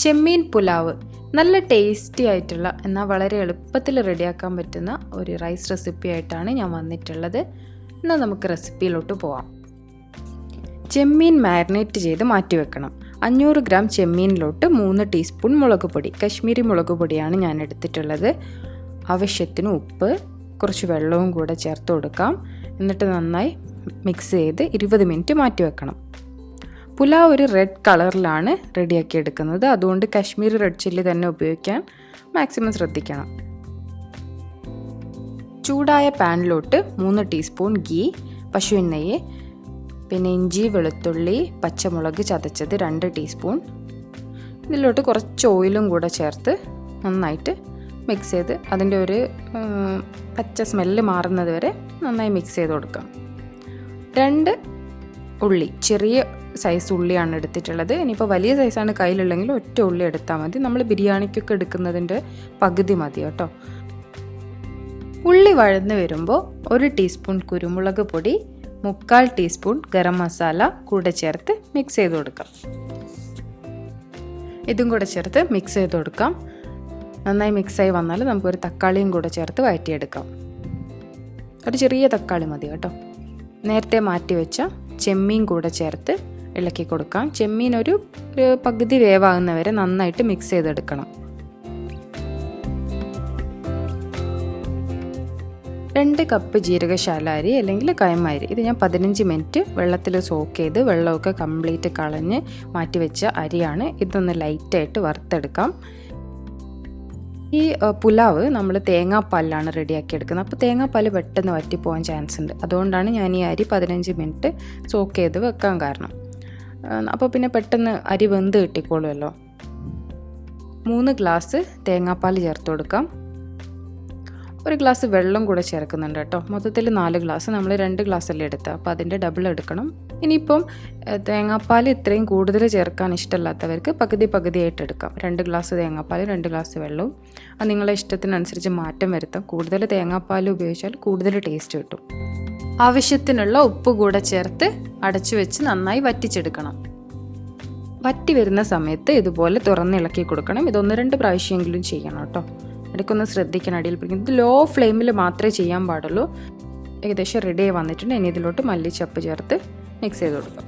ചെമ്മീൻ പുലാവ് നല്ല ടേസ്റ്റി ആയിട്ടുള്ള എന്നാൽ വളരെ എളുപ്പത്തിൽ റെഡിയാക്കാൻ പറ്റുന്ന ഒരു റൈസ് റെസിപ്പി ആയിട്ടാണ് ഞാൻ വന്നിട്ടുള്ളത്. എന്നാൽ നമുക്ക് റെസിപ്പിയിലോട്ട് പോവാം. ചെമ്മീൻ മാരിനേറ്റ് ചെയ്ത് മാറ്റി വെക്കണം. 500 ഗ്രാം ചെമ്മീനിലോട്ട് 3 ടീസ്പൂൺ മുളക് പൊടി, കശ്മീരി മുളക് പൊടിയാണ് ഞാൻ എടുത്തിട്ടുള്ളത്. ആവശ്യത്തിന് ഉപ്പ്, കുറച്ച് വെള്ളവും കൂടെ ചേർത്ത് കൊടുക്കാം. എന്നിട്ട് നന്നായി മിക്സ് ചെയ്ത് 20 മിനിറ്റ് മാറ്റി വെക്കണം. പുലാവ് ഒരു റെഡ് കളറിലാണ് റെഡിയാക്കി എടുക്കുന്നത്. അതുകൊണ്ട് കാശ്മീരി റെഡ് ചില്ലി തന്നെ ഉപയോഗിക്കാൻ മാക്സിമം ശ്രദ്ധിക്കണം. ചൂടായ പാനിലോട്ട് 3 ടീസ്പൂൺ ഗീ, പശുവിൻ നെയ്യ്, പിന്നെ ഇഞ്ചി, വെളുത്തുള്ളി, പച്ചമുളക് ചതച്ചത് 2 ടീസ്പൂൺ. ഇതിലോട്ട് കുറച്ച് ഓയിലും കൂടെ ചേർത്ത് നന്നായിട്ട് മിക്സ് ചെയ്ത് അതിൻ്റെ ഒരു പച്ച സ്മെല്ല് മാറുന്നത് വരെ നന്നായി മിക്സ് ചെയ്ത് കൊടുക്കാം. 2 ഉള്ളി, ചെറിയ സൈസ് ഉള്ളിയാണ് എടുത്തിട്ടുള്ളത്. ഇനിയിപ്പോൾ വലിയ സൈസാണ് കയ്യിലുള്ളെങ്കിൽ ഒറ്റ ഉള്ളി എടുത്താൽ മതി. നമ്മൾ ബിരിയാണിക്കൊക്കെ എടുക്കുന്നതിൻ്റെ പകുതി മതി കേട്ടോ. ഉള്ളി വഴന്ന് വരുമ്പോൾ 1 ടീസ്പൂൺ കുരുമുളക് പൊടി, 3/4 ടീസ്പൂൺ ഗരം മസാല കൂടെ ചേർത്ത് മിക്സ് ചെയ്ത് കൊടുക്കാം. ഇതും കൂടെ ചേർത്ത് മിക്സ് ചെയ്ത് കൊടുക്കാം. നന്നായി മിക്സായി വന്നാൽ നമുക്കൊരു തക്കാളിയും കൂടെ ചേർത്ത് വഴറ്റിയെടുക്കാം. ഒരു ചെറിയ തക്കാളി മതി കേട്ടോ. നേരത്തെ മാറ്റി വെച്ച ചെമ്മീൻ കൂടെ ചേർത്ത് ഇളക്കി കൊടുക്കാം. ചെമ്മീൻ ഒരു പകുതി വേവാകുന്നവരെ നന്നായിട്ട് മിക്സ് ചെയ്തെടുക്കണം. 2 കപ്പ് ജീരകശാല അരി അല്ലെങ്കിൽ കൈമ അരി, ഇത് ഞാൻ 15 മിനിറ്റ് വെള്ളത്തിൽ സോക്ക് ചെയ്ത് വെള്ളമൊക്കെ കംപ്ലീറ്റ് കളഞ്ഞ് മാറ്റി വെച്ച അരിയാണ്. ഇതൊന്ന് ലൈറ്റായിട്ട് വറുത്തെടുക്കാം. ഈ പുലാവ് നമ്മൾ തേങ്ങാപ്പാലിലാണ് റെഡിയാക്കി എടുക്കുന്നത്. അപ്പോൾ തേങ്ങാപ്പാൽ പെട്ടെന്ന് വറ്റിപ്പോകാൻ ചാൻസ് ഉണ്ട്. അതുകൊണ്ടാണ് ഞാൻ ഈ അരി 15 മിനിറ്റ് സോക്ക് ചെയ്ത് വെക്കാൻ കാരണം. അപ്പോൾ പിന്നെ പെട്ടെന്ന് അരി വെന്ത് കിട്ടിക്കോളുമല്ലോ. 3 ഗ്ലാസ് തേങ്ങാപ്പാൽ ചേർത്ത് കൊടുക്കാം. 1 ഗ്ലാസ് വെള്ളം കൂടെ ചേർക്കുന്നുണ്ട് കേട്ടോ. മൊത്തത്തിൽ 4 ഗ്ലാസ്, നമ്മൾ 2 ഗ്ലാസ്സല്ലേ എടുത്തത്, അപ്പോൾ അതിൻ്റെ ഡബിൾ എടുക്കണം. ഇനിയിപ്പം തേങ്ങാപ്പാൽ ഇത്രയും കൂടുതൽ ചേർക്കാൻ ഇഷ്ടമല്ലാത്തവർക്ക് പകുതിയായിട്ട് എടുക്കാം. 2 ഗ്ലാസ് തേങ്ങാപ്പാൽ, 2 ഗ്ലാസ് വെള്ളവും. അത് നിങ്ങളുടെ ഇഷ്ടത്തിനനുസരിച്ച് മാറ്റം വരുത്താം. കൂടുതൽ തേങ്ങാപ്പാൽ ഉപയോഗിച്ചാൽ കൂടുതൽ ടേസ്റ്റ് കിട്ടും. ആവശ്യത്തിനുള്ള ഉപ്പ് കൂടെ ചേർത്ത് അടച്ചു വെച്ച് നന്നായി വറ്റിച്ചെടുക്കണം. വറ്റി വരുന്ന സമയത്ത് ഇതുപോലെ തുറന്നിളക്കി കൊടുക്കണം. ഇത് 1-2 പ്രാവശ്യമെങ്കിലും ചെയ്യണം കേട്ടോ. ഇടയ്ക്കൊന്ന് ശ്രദ്ധിക്കണം, അടിയിൽ പിടിക്കും. ഇത് ലോ ഫ്ലെയിമിൽ മാത്രമേ ചെയ്യാൻ പാടുള്ളൂ. ഏകദേശം റെഡി ആയി വന്നിട്ടുണ്ട്. ഇനി ഇതിലോട്ട് മല്ലിച്ചപ്പ് ചേർത്ത് മിക്സ് ചെയ്ത് കൊടുക്കാം.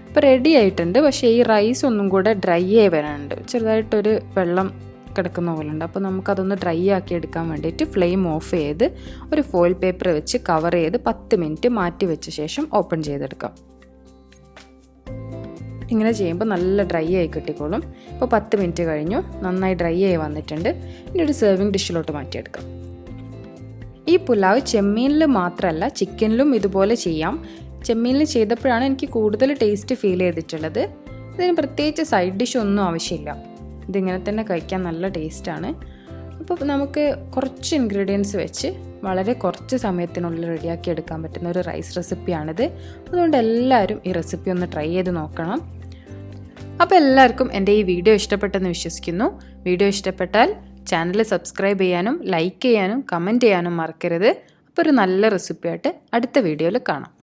ഇപ്പോൾ റെഡി ആയിട്ടുണ്ട്. പക്ഷേ ഈ റൈസ് ഒന്നും കൂടെ ഡ്രൈ ആയി വരാനുണ്ട്. ചെറുതായിട്ടൊരു വെള്ളം കിടക്കുന്ന പോലെ ഉണ്ട്. അപ്പോൾ നമുക്കതൊന്ന് ഡ്രൈ ആക്കി എടുക്കാൻ വേണ്ടിയിട്ട് ഫ്ലെയിം ഓഫ് ചെയ്ത് ഒരു ഫോയിൽ പേപ്പർ വെച്ച് കവർ ചെയ്ത് 10 മിനിറ്റ് മാറ്റി വെച്ച ശേഷം ഓപ്പൺ ചെയ്തെടുക്കാം. ഇങ്ങനെ ചെയ്യുമ്പോൾ നല്ല ഡ്രൈ ആയി കിട്ടിക്കോളും. ഇപ്പോൾ 10 മിനിറ്റ് കഴിഞ്ഞു, നന്നായി ഡ്രൈ ആയി വന്നിട്ടുണ്ട്. ഇനി ഒരു സെർവിങ് ഡിഷിലോട്ട് മാറ്റിയെടുക്കാം. ഈ പുലാവ് ചെമ്മീനിൽ മാത്രമല്ല ചിക്കനിലും ഇതുപോലെ ചെയ്യാം. ചെമ്മീനിൽ ചെയ്തപ്പോഴാണ് എനിക്ക് കൂടുതൽ ടേസ്റ്റ് ഫീൽ ചെയ്തിട്ടുള്ളത്. ഇതിന് പ്രത്യേകിച്ച് സൈഡ് ഡിഷ് ഒന്നും ആവശ്യമില്ല. ഇതിങ്ങനെ തന്നെ കഴിക്കാൻ നല്ല ടേസ്റ്റാണ്. അപ്പോൾ നമുക്ക് കുറച്ച് ഇൻഗ്രീഡിയൻസ് വെച്ച് വളരെ കുറച്ച് സമയത്തിനുള്ളിൽ റെഡിയാക്കി എടുക്കാൻ പറ്റുന്ന ഒരു റൈസ് റെസിപ്പിയാണിത്. അതുകൊണ്ട് എല്ലാവരും ഈ റെസിപ്പി ഒന്ന് ട്രൈ ചെയ്ത് നോക്കണം. അപ്പോൾ എല്ലാവർക്കും എൻ്റെ ഈ വീഡിയോ ഇഷ്ടപ്പെട്ടെന്ന് വിശ്വസിക്കുന്നു. വീഡിയോ ഇഷ്ടപ്പെട്ടാൽ ചാനൽ സബ്സ്ക്രൈബ് ചെയ്യാനും ലൈക്ക് ചെയ്യാനും കമൻറ്റ് ചെയ്യാനും മറക്കരുത്. അപ്പോൾ ഒരു നല്ല റെസിപ്പിയായിട്ട് അടുത്ത വീഡിയോയിൽ കാണാം.